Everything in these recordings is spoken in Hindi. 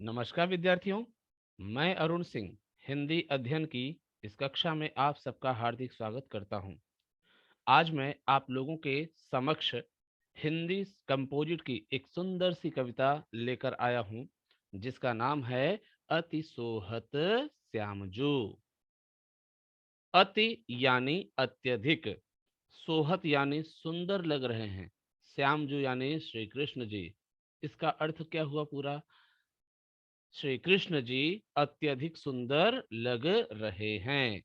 नमस्कार विद्यार्थियों, मैं अरुण सिंह हिंदी अध्ययन की इस कक्षा में आप सबका हार्दिक स्वागत करता हूं। आज मैं आप लोगों के समक्ष हिंदी कंपोजिट की एक सुंदर सी कविता लेकर आया हूं, जिसका नाम है अति सोहत श्यामजू। अति यानी अत्यधिक, सोहत यानी सुंदर लग रहे हैं, श्यामजू यानी श्री कृष्ण जी। इसका अर्थ क्या हुआ पूरा? श्री कृष्ण जी अत्यधिक सुंदर लग रहे हैं।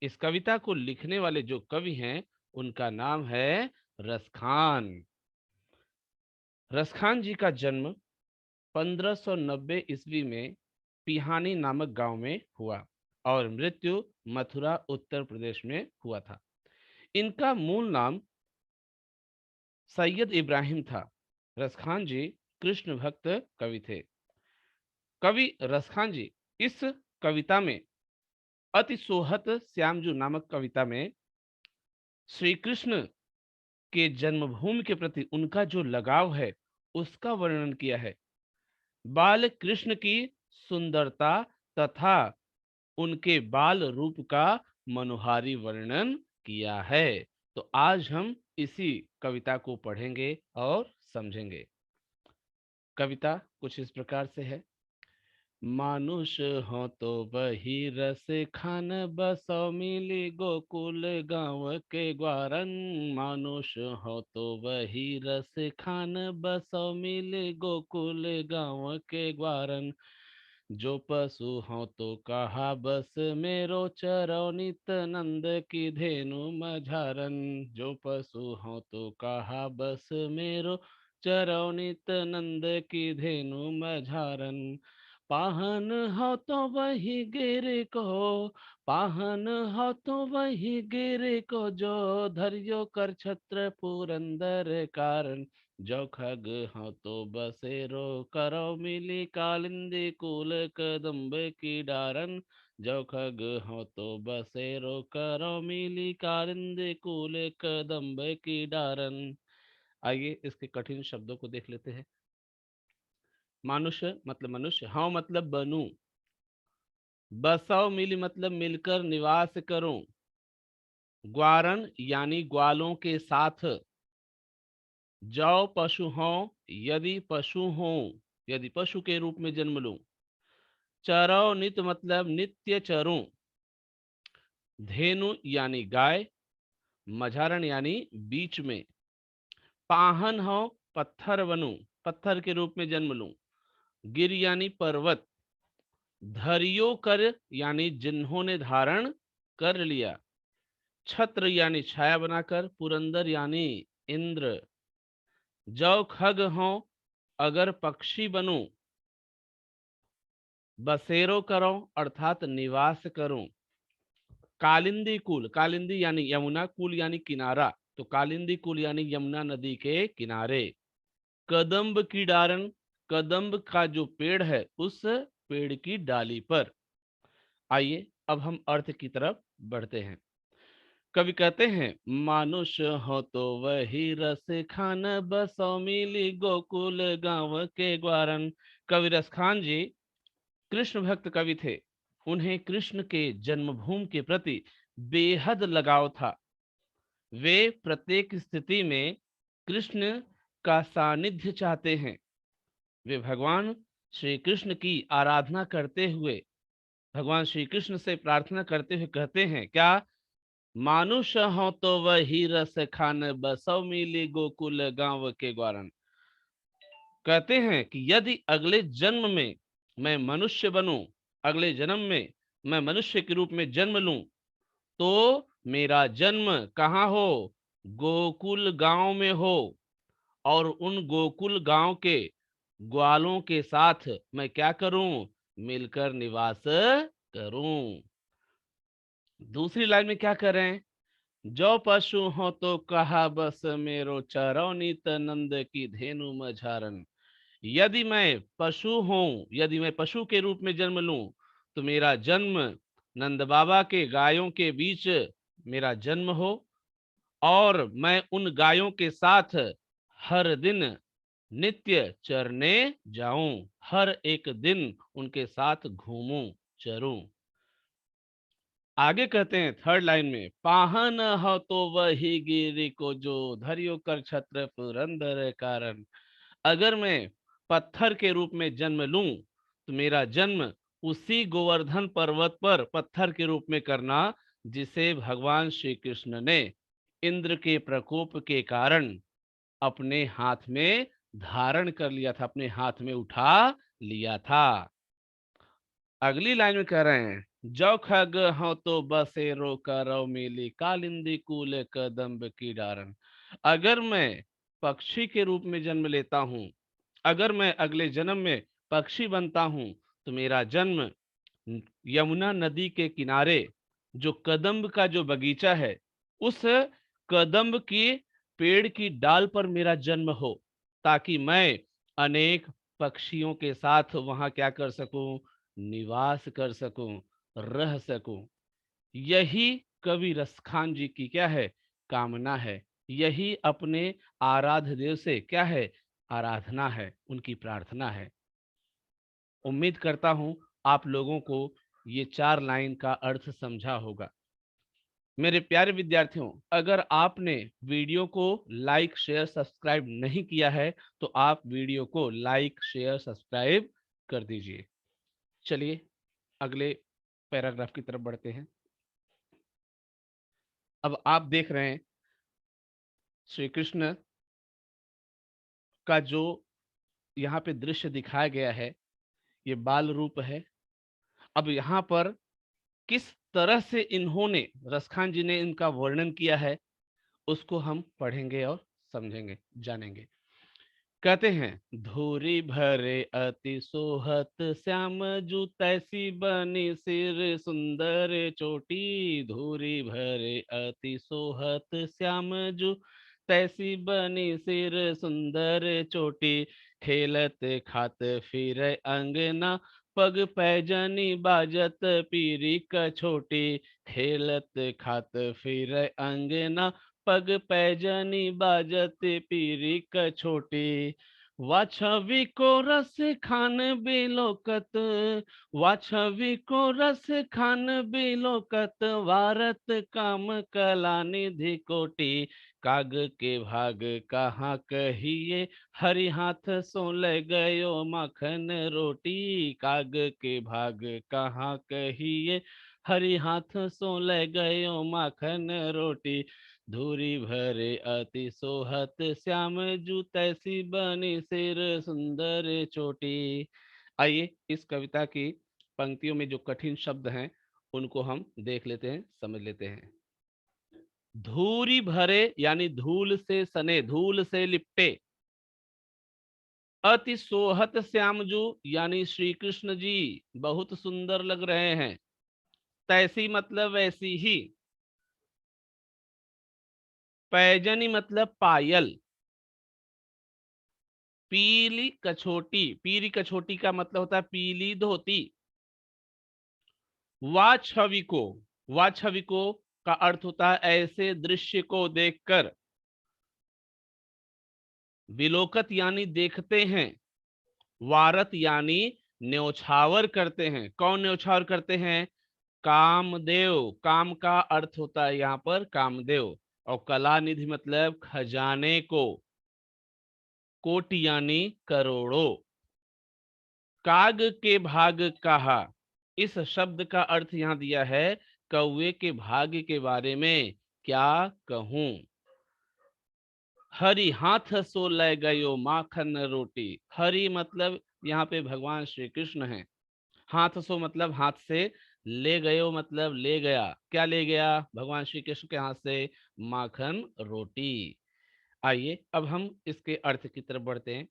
इस कविता को लिखने वाले जो कवि हैं, उनका नाम है रसखान। रसखान जी का जन्म 1590 ईस्वी में पिहानी नामक गांव में हुआ और मृत्यु मथुरा उत्तर प्रदेश में हुआ था। इनका मूल नाम सैयद इब्राहिम था। रसखान जी कृष्ण भक्त कवि थे। कवि रसखान जी इस कविता में, अति सोहत श्यामजू नामक कविता में, श्री कृष्ण के जन्मभूमि के प्रति उनका जो लगाव है, उसका वर्णन किया है। बाल कृष्ण की सुंदरता तथा उनके बाल रूप का मनोहारी वर्णन किया है। तो आज हम इसी कविता को पढ़ेंगे और समझेंगे। कविता कुछ इस प्रकार से है। मानुष हो तो वही रस खान, बसो मिली गोकुल गाँव के ग्वारन। मानुष हो तो वही रस खान, बसो मिली गोकुल गाँव के ग्वारन। जो पशु हो तो कहा बस मेरो, चरो नित नंद की धेनु मझारन। जो पशु हो तो कहा बस मेरो, चरो नित नंद की धेनु मझारन। पाहन हो तो वही गिर को, पाहन हो तो वही गिर को, जो धरियो कर छत्र पुरंदर कारण। जो खग हो तो बसेरो, करो मिली कालिंदी कुल कदम्ब की डारन। जो खग हो तो बसेरो, करो मिली कालिंदी कुल कदम्ब की डारन। आइए इसके कठिन शब्दों को देख लेते हैं। मनुष्य मतलब मनुष्य, हाँ मतलब बनूं, बसाओ मिली मतलब मिलकर निवास करूं, ग्वारन यानी ग्वालों के साथ, जौ पशु हो यदि पशु हो, यदि पशु के रूप में जन्म लूं, चरो नित मतलब नित्य चरूं, धेनु यानी गाय, मझारण यानी बीच में, पाहन हो पत्थर बनूं, पत्थर के रूप में जन्म लूं, गिर यानी पर्वत, धरियो कर यानी जिन्होंने धारण कर लिया, छत्र यानी छाया बनाकर, पुरंदर यानी इंद्र। जौ खग हो अगर पक्षी बनूं, बसेरो करो अर्थात निवास करूं। कालिंदी कुल, कालिंदी यानी यमुना, कुल यानी किनारा, तो कालिंदी कुल यानी यमुना नदी के किनारे। कदम्ब की डारन, कदम्ब का जो पेड़ है उस पेड़ की डाली पर। आइए अब हम अर्थ की तरफ बढ़ते हैं। कवि कहते हैं, मानुष हो तो वही रस खान, बसो मिली गोकुल गांव के ग्वारन। कवि रसखान जी कृष्ण भक्त कवि थे। उन्हें कृष्ण के जन्मभूमि के प्रति बेहद लगाव था। वे प्रत्येक स्थिति में कृष्ण का सानिध्य चाहते हैं। वे भगवान श्री कृष्ण की आराधना करते हुए, भगवान श्री कृष्ण से प्रार्थना करते हुए कहते हैं क्या? मानुष हो तो वही रस खान, बसो मिली गोकुल गांव के ग्वारन। कहते हैं कि यदि अगले जन्म में मैं मनुष्य बनूं, अगले जन्म में मैं मनुष्य के रूप में जन्म लूं, तो मेरा जन्म कहाँ हो? गोकुल गांव में हो, और उन गोकुल गांव के ग्वालों के साथ मैं क्या करूं? मिलकर निवास करूं। दूसरी लाइन में क्या करें? जो पशु हो तो कहा बस मेरो, चरौनीत नंद की धेनु मझारन। यदि मैं पशु हूं, यदि मैं पशु के रूप में जन्म लूं, तो मेरा जन्म नंद बाबा के गायों के बीच मेरा जन्म हो, और मैं उन गायों के साथ हर दिन नित्य चरने जाऊं, हर एक दिन उनके साथ घूमूं चरूं। आगे कहते हैं थर्ड लाइन में, पाहन हो तो वही गिरी को जो, धरियो कर छत्र पुरंदर कारण। अगर मैं पत्थर के रूप में जन्म लूं तो मेरा जन्म उसी गोवर्धन पर्वत पर पत्थर के रूप में करना जिसे भगवान श्री कृष्ण ने इंद्र के प्रकोप के कारण अपने हाथ में धारण कर लिया था, अपने हाथ में उठा लिया था। अगली लाइन में कह रहे हैं, जो खग हो तो बसेरो करो मिली कालिंदी कूल कदम्ब की डारन। अगर मैं पक्षी के रूप में जन्म लेता हूं, अगर मैं अगले जन्म में पक्षी बनता हूं तो मेरा जन्म यमुना नदी के किनारे जो कदम्ब का जो बगीचा है, उस कदम्ब की पेड़ की डाल पर मेरा जन्म हो, ताकि मैं अनेक पक्षियों के साथ वहां क्या कर सकूं, निवास कर सकूं, रह सकूं। यही कवि रसखान जी की क्या है, कामना है। यही अपने आराध्य देव से क्या है, आराधना है, उनकी प्रार्थना है। उम्मीद करता हूं आप लोगों को ये 4 लाइन का अर्थ समझा होगा। मेरे प्यारे विद्यार्थियों, अगर आपने वीडियो को लाइक शेयर सब्सक्राइब नहीं किया है तो आप वीडियो को लाइक शेयर सब्सक्राइब कर दीजिए। चलिए अगले पैराग्राफ की तरफ बढ़ते हैं। अब आप देख रहे हैं श्री कृष्ण का जो यहाँ पे दृश्य दिखाया गया है, ये बाल रूप है। अब यहाँ पर किस तरह से इन्होंने, रसखान जी ने इनका वर्णन किया है, उसको हम पढ़ेंगे और समझेंगे, जानेंगे। कहते हैं, धूरी भरे अति सोहत श्याम जू तैसी बनी सिर सुंदर चोटी। धूरी भरे अति सोहत श्याम जू तैसी बनी सिर सुंदर चोटी। खेलत खात फिर अंगना पग पैजनी बाजत पीरी कछोटी। खेलत खात फिर अंगना पग पैजनी बाजत पीरी कछोटी। वाछवी को रस खान बिलोकत, वाछवी को रस खान बिलोकत। वारत काम कला निधि कोटि। काग के भाग कहाँ कहिए, हरि हाथ सो ले गयो माखन रोटी। काग के भाग कहाँ कहिए, हरि हाथ सो ले गयो माखन रोटी। धूरी भरे अति सोहत श्याम जू तैसी बनी सिर सुंदर चोटी। आइए इस कविता की पंक्तियों में जो कठिन शब्द हैं उनको हम देख लेते हैं, समझ लेते हैं। धूरी भरे यानी धूल से सने, धूल से लिपटे। अति सोहत श्यामजू यानी श्री कृष्ण जी बहुत सुंदर लग रहे हैं। तैसी मतलब वैसी ही। पैजनी मतलब पायल। पीली कछोटी, पीली कछोटी का मतलब होता है पीली धोती। वाछवी को, वाछवी को का अर्थ होता है ऐसे दृश्य को देखकर। विलोकत यानी देखते हैं। वारत यानी न्योछावर करते हैं। कौन न्योछावर करते हैं? कामदेव। काम का अर्थ होता है यहाँ पर कामदेव। और कला निधि मतलब खजाने को। कोटि यानी करोड़ों। काग के भाग कहा, इस शब्द का अर्थ यहाँ दिया है कौवे के भाग्य के बारे में क्या कहूं। हरि हाथ सो ले गयो माखन रोटी। हरि मतलब यहाँ पे भगवान श्री कृष्ण हैं। हाथ सो मतलब हाथ से, ले गयो मतलब ले गया। क्या ले गया भगवान श्री कृष्ण के हाथ से? माखन रोटी। आइए अब हम इसके अर्थ की तरफ बढ़ते हैं।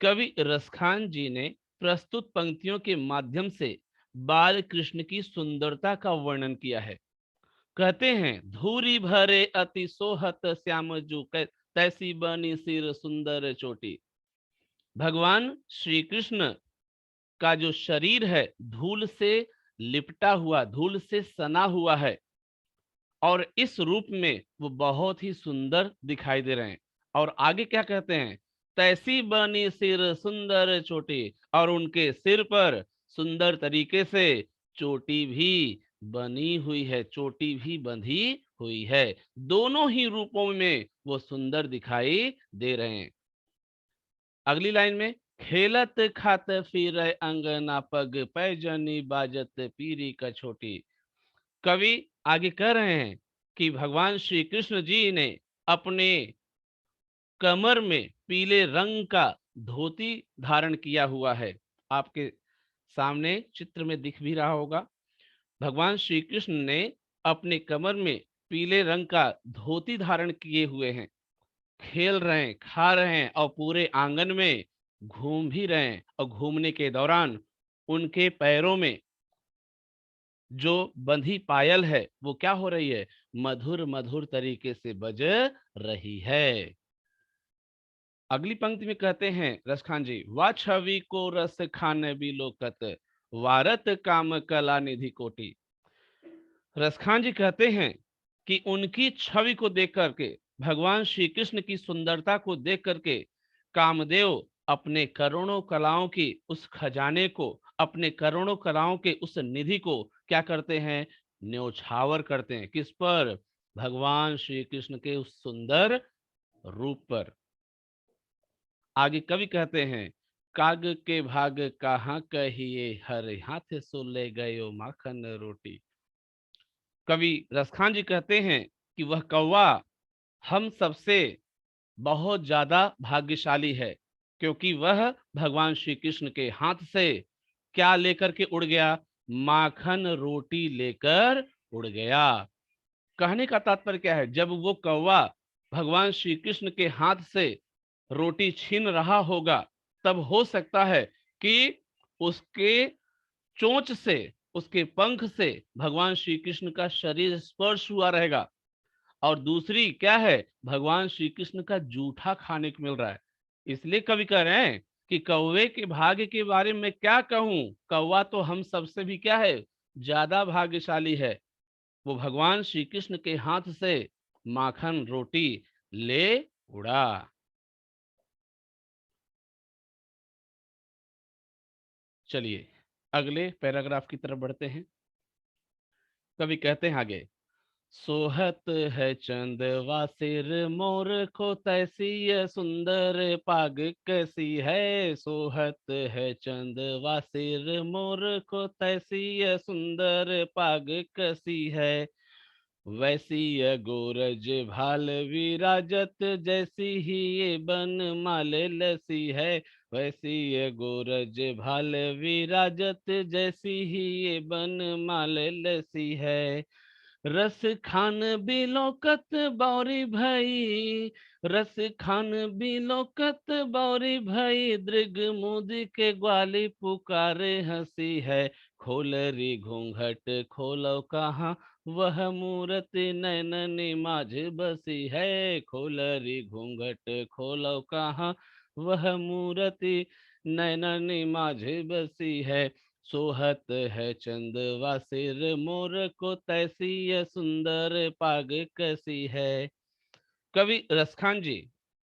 कवि रसखान जी ने प्रस्तुत पंक्तियों के माध्यम से बाल कृष्ण की सुंदरता का वर्णन किया है। कहते हैं, धूरी भरे अति सोहत श्याम जू तैसी बनी सिर सुंदर चोटी। भगवान श्री कृष्ण का जो शरीर है धूल से लिपटा हुआ, धूल से सना हुआ है। और इस रूप में वो बहुत ही सुंदर दिखाई दे रहे हैं। और आगे क्या कहते हैं? तैसी बनी सिर सुंदर चोटी, और उनके सिर पर सुंदर तरीके से चोटी भी बनी हुई है, चोटी भी बंधी हुई है। दोनों ही रूपों में वो सुंदर दिखाई दे रहे हैं। अगली लाइन में, खेलत खात फिर अंगना पग पैजनी बाजत पीरी का छोटी। कवि आगे कह रहे हैं कि भगवान श्री कृष्ण जी ने अपने कमर में पीले रंग का धोती धारण किया हुआ है। आपके सामने चित्र में दिख भी रहा होगा। भगवान श्री कृष्ण ने अपने कमर में पीले रंग का धोती धारण किए हुए हैं, खेल रहे हैं, खा रहे हैं और पूरे आंगन में घूम भी रहे हैं। और घूमने के दौरान उनके पैरों में जो बंधी पायल है वो क्या हो रही है, मधुर मधुर तरीके से बज रही है। अगली पंक्ति में कहते हैं रसखान जी, वा छवि को रस खान बिलोकत, वारत काम कला निधि कोटि। रसखान जी कहते हैं कि उनकी छवि को देख करके, भगवान श्री कृष्ण की सुंदरता को देख करके कामदेव अपने करोड़ों कलाओं की उस खजाने को, अपने करोड़ों कलाओं के उस निधि को क्या करते हैं, न्योछावर करते हैं। किस पर, भगवान श्री कृष्ण के उस सुंदर रूप पर। आगे कवि कहते हैं, काग के भाग कहाँ कहिए, हर हाथ सो ले गयो माखन रोटी। कवि रसखान जी कहते हैं कि वह कौवा हम सबसे बहुत ज्यादा भाग्यशाली है, क्योंकि वह भगवान श्री कृष्ण के हाथ से क्या लेकर के उड़ गया, माखन रोटी लेकर उड़ गया। कहने का तात्पर्य क्या है, जब वो कौवा भगवान श्री कृष्ण के हाथ से रोटी छीन रहा होगा, तब हो सकता है कि उसके चोंच से, उसके पंख से भगवान श्री कृष्ण का शरीर स्पर्श हुआ रहेगा। और दूसरी क्या है, भगवान श्री कृष्ण का जूठा खाने को मिल रहा है। इसलिए कवि कह रहे हैं कि कौवे के भाग्य के बारे में क्या कहूं, कौवा तो हम सबसे भी क्या है, ज्यादा भाग्यशाली है। वो भगवान श्री कृष्ण के हाथ से माखन रोटी ले उड़ा। चलिए अगले पैराग्राफ की तरफ बढ़ते हैं। कवि कहते हैं आगे, सोहत है चंदवा सिर मोर को, तैसी ये सुंदर पाग कैसी है। सोहत है चंदवा सिर मोर को, तैसी ये सुंदर पाग कैसी है। वैसी ये गोरज भाल विराजत, जैसी ही ये बन माल लसी है। वैसी ये गोरज भाल विराजत, जैसी ही ये बन माल लसी है। रस खान बिलोकत बौरी भई, रस खान बिलोकत बौरी भई, दृग मुद के ग्वाली पुकारे हंसी है। खोल री घूंघट खोलो कहाँ, वह मूरति नैनन माझ बसी है। खोल री घूंघट खोलो कहाँ, वह मूरति नैनन माझ बसी है। सोहत है चंदवा सिर मोर को, तैसी यह सुंदर पाग कैसी है। कवि रसखान जी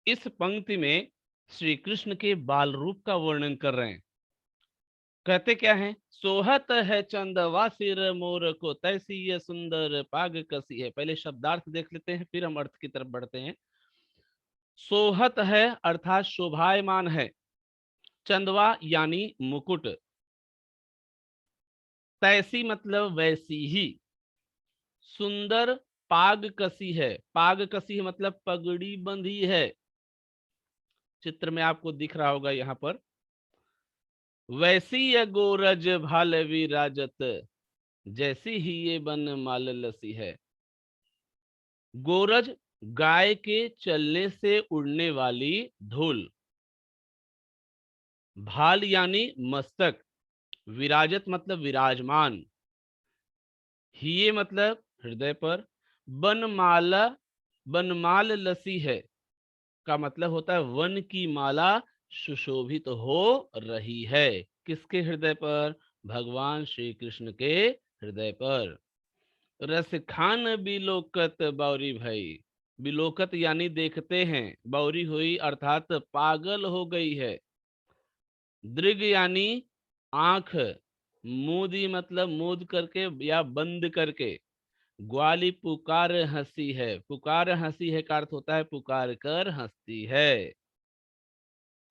इस पंक्ति में श्री कृष्ण के बाल रूप का वर्णन कर रहे हैं। कहते क्या हैं, सोहत है चंदवा सिर मोर को, तैसी यह सुंदर पाग कसी है। पहले शब्दार्थ देख लेते हैं, फिर हम अर्थ की तरफ बढ़ते हैं। सोहत है अर्थात शोभायमान है, चंदवा यानी मुकुट, तैसी मतलब वैसी ही, सुंदर पाग कसी है। पाग कसी है मतलब पगड़ी बंधी है। चित्र में आपको दिख रहा होगा यहाँ पर, वैसी ये गोरज भाल विराजत, जैसी ही ये बन माल लसी है। गोरज गाय के चलने से उड़ने वाली धूल, भाल यानी मस्तक, विराजत मतलब विराजमान, हिये मतलब हृदय पर, बनमाला बनमाल लसी है का मतलब होता है वन की माला सुशोभित तो हो रही है। किसके हृदय पर, भगवान श्री कृष्ण के हृदय पर। रस खान बिलोकत बौरी भई, बिलोकत यानी देखते हैं, बौरी हुई अर्थात पागल हो गई है। दृग यानी आंख, मूदी मतलब मूद करके या बंद करके। ग्वाली पुकार हंसी है, पुकार हंसी है का अर्थ होता है पुकार कर हंसती है।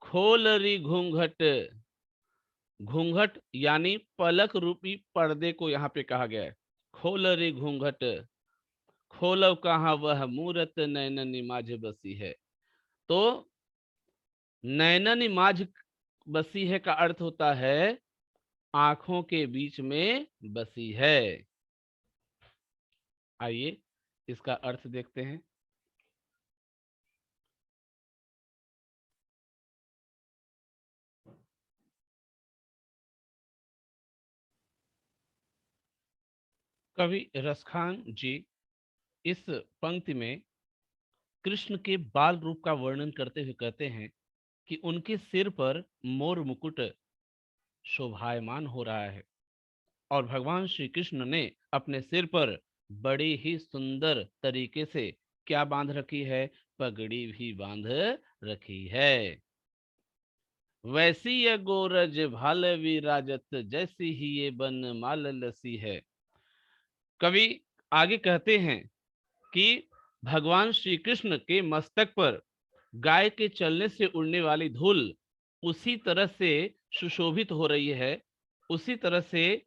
खोल रही घूंघट, घूंघट यानी पलक रूपी पर्दे को यहाँ पे कहा गया है। खोल रही घूंघट, खोलो कहाँ वह मूरत नैननी माझ बसी है। तो नैननी माझ बसी है का अर्थ होता है आंखों के बीच में बसी है। आइए इसका अर्थ देखते हैं। कवि रसखान जी इस पंक्ति में कृष्ण के बाल रूप का वर्णन करते हुए कहते हैं कि उनके सिर पर मोर मुकुट शोभायमान हो रहा है और भगवान श्री कृष्ण ने अपने सिर पर बड़ी ही सुंदर तरीके से क्या बांध रखी है, पगड़ी भी बांध रखी है। वैसी ये गोरज भाल विराजत, जैसी ही ये बन माल लसी है। कवि आगे कहते हैं कि भगवान श्री कृष्ण के मस्तक पर गाय के चलने से उड़ने वाली धूल उसी तरह से सुशोभित हो रही है, उसी तरह से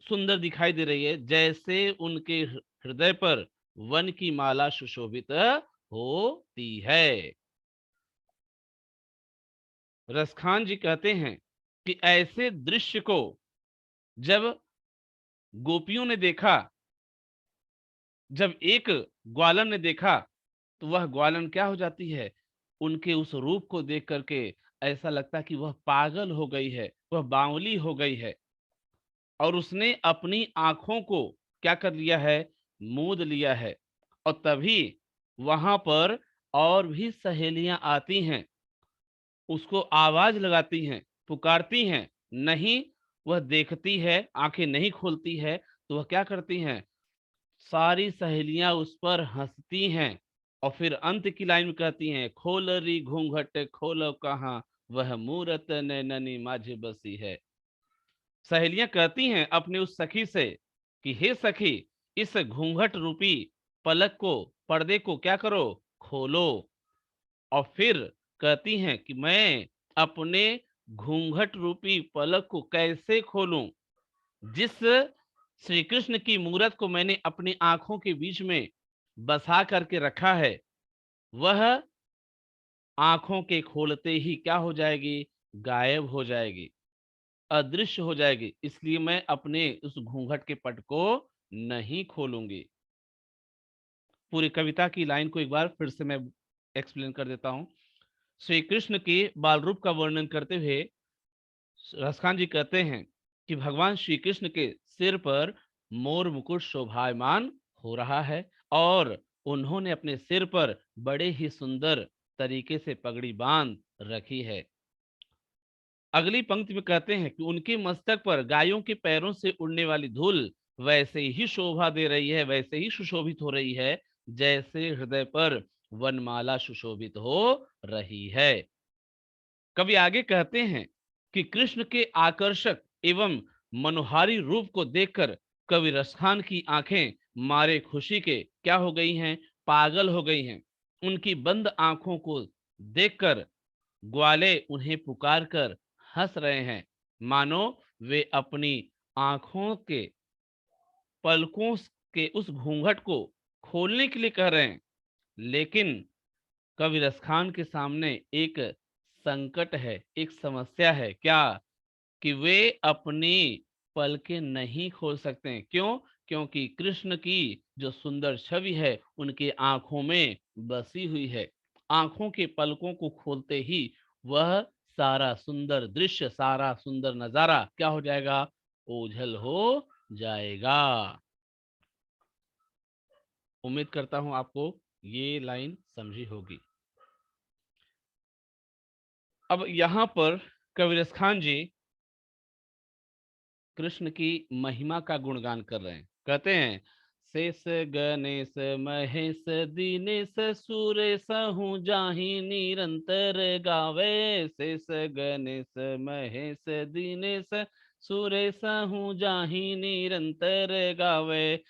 सुंदर दिखाई दे रही है जैसे उनके हृदय पर वन की माला सुशोभित होती है। रसखान जी कहते हैं कि ऐसे दृश्य को जब गोपियों ने देखा, जब एक ग्वालन ने देखा, तो वह ग्वालन क्या हो जाती है, उनके उस रूप को देख करके ऐसा लगता है कि वह पागल हो गई है, वह बावली हो गई है और उसने अपनी आंखों को क्या कर लिया है, मूंद लिया है। और तभी वहां पर और भी सहेलियां आती हैं, उसको आवाज लगाती हैं, पुकारती हैं, नहीं वह देखती है, आंखें नहीं खोलती है। तो वह क्या करती हैं, सारी सहेलियां उस पर हंसती हैं और फिर अंत की लाइन में कहती हैं, खोल री घूंघट खोलो कहाँ, वह मूरत नैननी माझ बसी है। सहेलियां कहती हैं अपने उस सखी से कि हे सखी, इस घूंघट रूपी पलक को, पर्दे को क्या करो, खोलो। और फिर कहती हैं कि मैं अपने घूंघट रूपी पलक को कैसे खोलूं, जिस श्री कृष्ण की मूरत को मैंने अपनी आंखों के बीच में बसा करके रखा है, वह आंखों के खोलते ही क्या हो जाएगी, गायब हो जाएगी, अदृश्य हो जाएगी। इसलिए मैं अपने उस घूंघट के पट को नहीं खोलूंगी। पूरी कविता की लाइन को एक बार फिर से मैं एक्सप्लेन कर देता हूं। श्री कृष्ण के बाल रूप का वर्णन करते हुए रसखान जी कहते हैं कि भगवान श्री कृष्ण के सिर पर मोर मुकुट शोभायमान हो रहा है और उन्होंने अपने सिर पर बड़े ही सुंदर तरीके से पगड़ी बांध रखी है। अगली पंक्ति में कहते हैं कि उनके मस्तक पर गायों के पैरों से उड़ने वाली धूल वैसे ही शोभा दे रही है, वैसे ही सुशोभित हो रही है जैसे हृदय पर वनमाला सुशोभित हो रही है। कवि आगे कहते हैं कि कृष्ण के आकर्षक एवं मनोहारी रूप को देखकर कवि रसखान की आंखें मारे खुशी के क्या हो गई हैं, पागल हो गई हैं। उनकी बंद आंखों को देखकर ग्वाले उन्हें पुकार कर हंस रहे हैं, मानो वे अपनी आंखों के पलकों के उस घूंघट को खोलने के लिए कह रहे हैं। लेकिन कवि रसखान के सामने एक संकट है, एक समस्या है, क्या, कि वे अपनी पलकें नहीं खोल सकते हैं। क्यों? क्योंकि कृष्ण की जो सुंदर छवि है उनकी आंखों में बसी हुई है। आंखों के पलकों को खोलते ही वह सारा सुंदर दृश्य, सारा सुंदर नजारा क्या हो जाएगा, ओझल हो जाएगा। उम्मीद करता हूं आपको ये लाइन समझी होगी। अब यहाँ पर कविरस खान जी कृष्ण की महिमा का गुणगान कर रहे हैं। कहते हैं, शेष गणेश महेश दीनेश सुरेश हूँ जाहि निरंतर गावे। शेष गणेश महेश दीनेश सुरेश हूँ जाहि निरंतर गावे।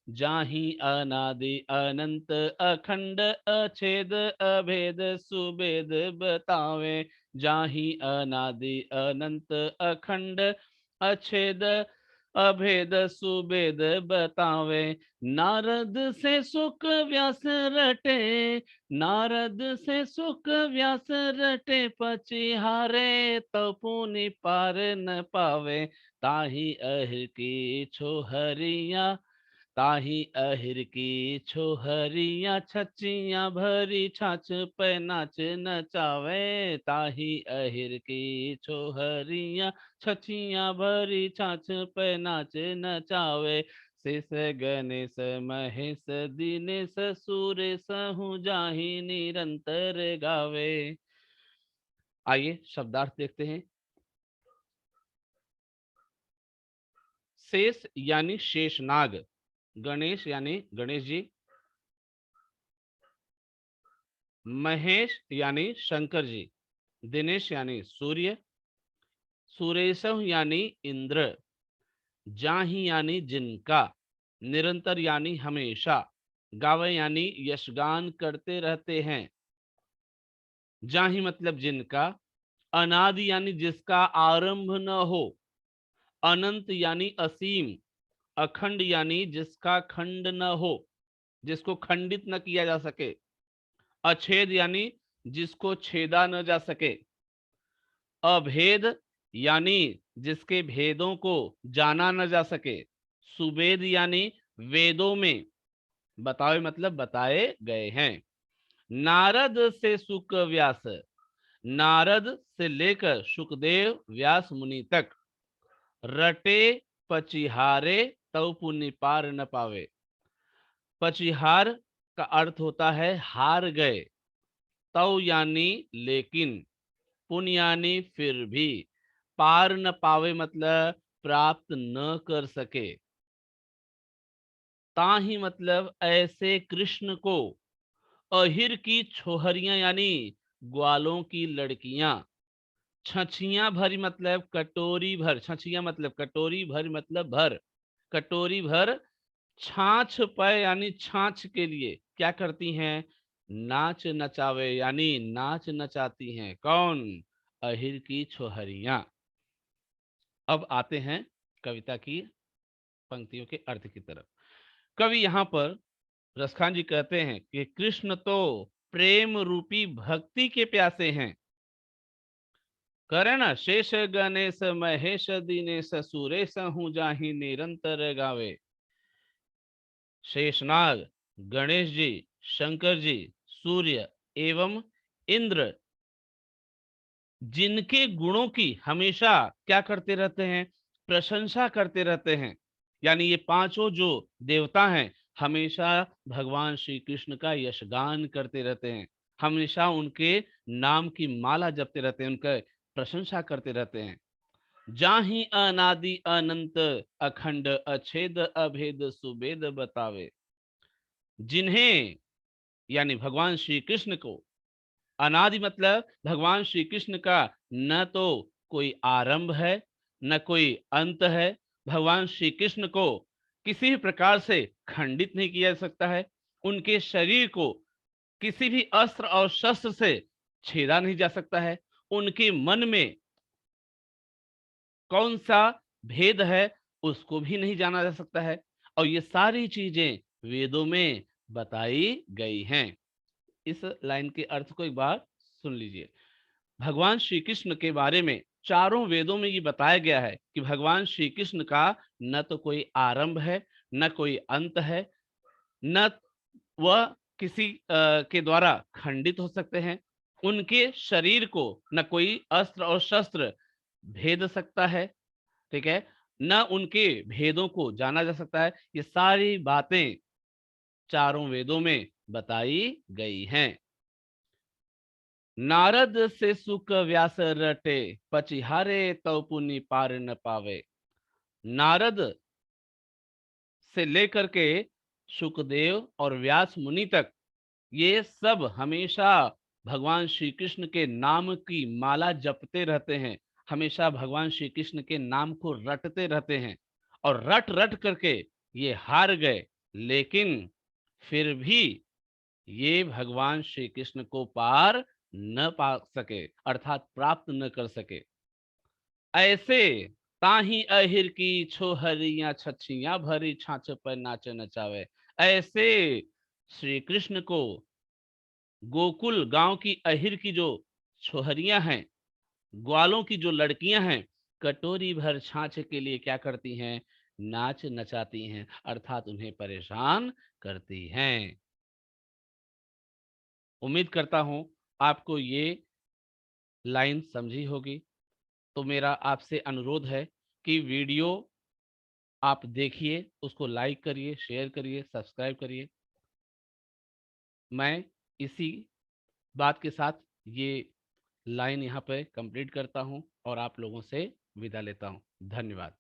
जाहि अनादि अनंत अखंड अछेद अभेद सुबेद बतावे। जाहि अनादि अनंत अखंड अछेद अभेद सुबेद बतावे। नारद से सुख व्यास रटे। नारद से सुख व्यास रटे पचिहारे तो पुनि पार न पावे। ताहि अहिर की छोहरिया। ताहि अहिर की छोहरिया छचिया भरी छाछ पे नाच नचावे। ताहि अहिर की छोहरिया छचिया भरी छाछ पे नाच नचावे। शेष गणेश महेश दीनेश सुरेश हूँ जाहि निरंतर गावे। आइए शब्दार्थ देखते हैं। शेष यानी शेषनाग, गणेश यानी गणेश जी, महेश यानी शंकर जी, दिनेश यानी सूर्य, सुरेश यानी इंद्र, जाहि यानी जिनका, निरंतर यानी हमेशा, गावे यानी यशगान करते रहते हैं। जाहि मतलब जिनका, अनादि यानी जिसका आरंभ न हो, अनंत यानी असीम, अखंड यानी जिसका खंड न हो, जिसको खंडित न किया जा सके, अछेद यानी जिसको छेदा न जा सके, अभेद यानी जिसके भेदों को जाना न जा सके, सुवेद यानी वेदों में बताए मतलब बताए गए हैं। नारद से सुक व्यास, नारद से लेकर सुखदेव व्यास मुनि तक, रटे पचिहारे तव पुनि पार न पावे। पचिहार का अर्थ होता है हार गए, तव यानी लेकिन, पुन यानी फिर भी, पार न पावे मतलब प्राप्त न कर सके। ताहि मतलब ऐसे कृष्ण को, अहिर की छोहरियां यानी ग्वालों की लड़कियां, छछियां भरी मतलब कटोरी भर, छछियां मतलब कटोरी भर मतलब भर, कटोरी भर छाछ पे यानी छाछ के लिए क्या करती हैं, नाच नचावे यानी नाच नचाती हैं। कौन, अहिर की छोहरियां। अब आते हैं कविता की पंक्तियों के अर्थ की तरफ। कवि यहाँ पर रसखान जी कहते हैं कि कृष्ण तो प्रेम रूपी भक्ति के प्यासे हैं। करे ना, शेष गणेश महेश दीनेश सुरेश हूँ जाहि निरंतर गावे। शेषनाग, गणेश जी, शंकर जी, सूर्य एवं इंद्र जिनके गुणों की हमेशा क्या करते रहते हैं, प्रशंसा करते रहते हैं। यानी ये पांचों जो देवता हैं हमेशा भगवान श्री कृष्ण का यशगान करते रहते हैं, हमेशा उनके नाम की माला जपते रहते हैं, उनका प्रशंसा करते रहते हैं। जाहि अनादि अनंत अखंड अछेद अभेद सुबेद बतावे। जिन्हें यानी भगवान श्री कृष्ण को, अनादि मतलब भगवान श्री कृष्ण का न तो कोई आरंभ है न कोई अंत है। भगवान श्री कृष्ण को किसी भी प्रकार से खंडित नहीं किया जा सकता है। उनके शरीर को किसी भी अस्त्र और शस्त्र से छेदा नहीं जा सकता है। उनके मन में कौन सा भेद है उसको भी नहीं जाना जा सकता है। और ये सारी चीजें वेदों में बताई गई हैं। इस लाइन के अर्थ को एक बार सुन लीजिए। भगवान श्री कृष्ण के बारे में चारों वेदों में ये बताया गया है कि भगवान श्री कृष्ण का न तो कोई आरंभ है न कोई अंत है, न वह किसी के द्वारा खंडित हो सकते हैं। उनके शरीर को न कोई अस्त्र और शस्त्र भेद सकता है, ठीक है, न उनके भेदों को जाना जा सकता है। ये सारी बातें चारों वेदों में बताई गई हैं। नारद से सुख व्यास रटे पचिहारे तो पुनि पार न पावे। नारद से लेकर के सुखदेव और व्यास मुनि तक ये सब हमेशा भगवान श्री कृष्ण के नाम की माला जपते रहते हैं, हमेशा भगवान श्री कृष्ण के नाम को रटते रहते हैं और रट रट करके ये हार गए, लेकिन फिर भी ये भगवान श्री कृष्ण को पार न पा सके, अर्थात प्राप्त न कर सके। ऐसे ताही अहिर की छोहरियां छछियां भरी छाछ पर नाच नचावे। ऐसे श्री कृष्ण को गोकुल गांव की अहिर की जो छोहरियां हैं, ग्वालों की जो लड़कियां हैं, कटोरी भर छाछ के लिए क्या करती हैं? नाच नचाती हैं, अर्थात उन्हें परेशान करती हैं। उम्मीद करता हूं आपको ये लाइन समझी होगी। तो मेरा आपसे अनुरोध है कि वीडियो आप देखिए, उसको लाइक करिए, शेयर करिए, सब्सक्राइब करिए। मैं इसी बात के साथ ये लाइन यहाँ पे कंप्लीट करता हूँ और आप लोगों से विदा लेता हूँ। धन्यवाद।